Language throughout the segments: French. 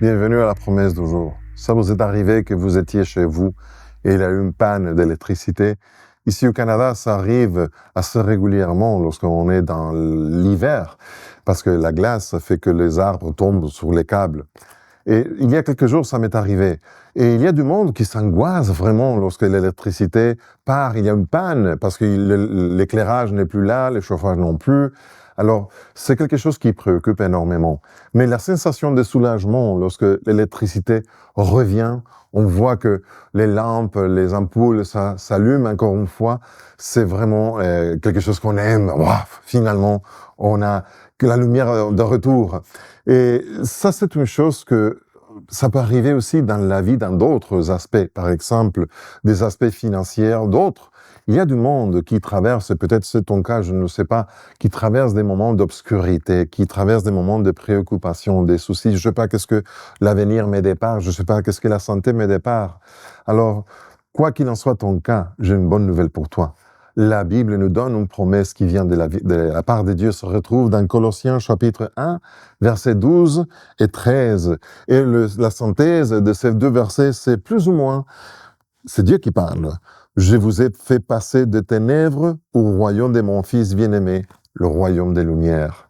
Bienvenue à la promesse du jour. Ça vous est arrivé que vous étiez chez vous et il y a eu une panne d'électricité. Ici au Canada, ça arrive assez régulièrement lorsqu'on est dans l'hiver, parce que la glace fait que les arbres tombent sur les câbles. Et il y a quelques jours, ça m'est arrivé. Et il y a du monde qui s'angoisse vraiment lorsque l'électricité part. Il y a une panne parce que l'éclairage n'est plus là, le chauffage non plus. Alors, c'est quelque chose qui préoccupe énormément. Mais la sensation de soulagement lorsque l'électricité revient, on voit que les lampes, les ampoules, ça s'allume encore une fois. C'est vraiment quelque chose qu'on aime. Wow, finalement, on a que la lumière de retour. Et ça, c'est une chose que ça peut arriver aussi dans la vie, dans d'autres aspects. Par exemple, des aspects financiers, d'autres. Il y a du monde qui traverse, peut-être c'est ton cas, je ne sais pas, qui traverse des moments d'obscurité, qui traverse des moments de préoccupation, des soucis. Je ne sais pas qu'est-ce que l'avenir me départ, je ne sais pas qu'est-ce que la santé me départ. Alors, quoi qu'il en soit ton cas, j'ai une bonne nouvelle pour toi. La Bible nous donne une promesse qui vient de la part de Dieu, se retrouve dans Colossiens chapitre 1, versets 12 et 13. Et la synthèse de ces deux versets, c'est plus ou moins, c'est Dieu qui parle. Je vous ai fait passer de ténèbres au royaume de mon Fils bien-aimé, le royaume des Lumières.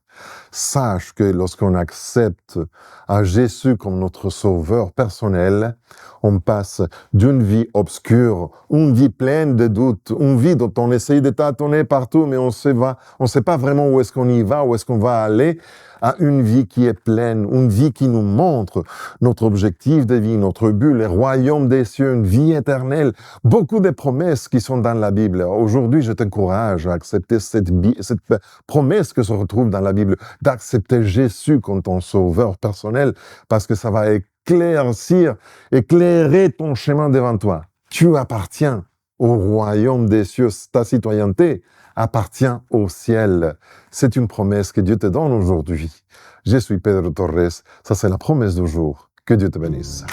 Sache que lorsqu'on accepte à Jésus comme notre sauveur personnel, on passe d'une vie obscure, une vie pleine de doutes, une vie dont on essaye de tâtonner partout, mais on ne sait pas vraiment où est-ce qu'on y va, où est-ce qu'on va aller, à une vie qui est pleine, une vie qui nous montre notre objectif de vie, notre but, le royaume des cieux, une vie éternelle. Beaucoup de promesses qui sont dans la Bible. Aujourd'hui, je t'encourage à accepter cette promesse que se retrouve dans la Bible, d'accepter Jésus comme ton sauveur personnel, parce que ça va éclairer ton chemin devant toi. Tu appartiens au royaume des cieux, ta citoyenneté appartient au ciel. C'est une promesse que Dieu te donne aujourd'hui. Je suis Pedro Torres, ça c'est la promesse du jour. Que Dieu te bénisse.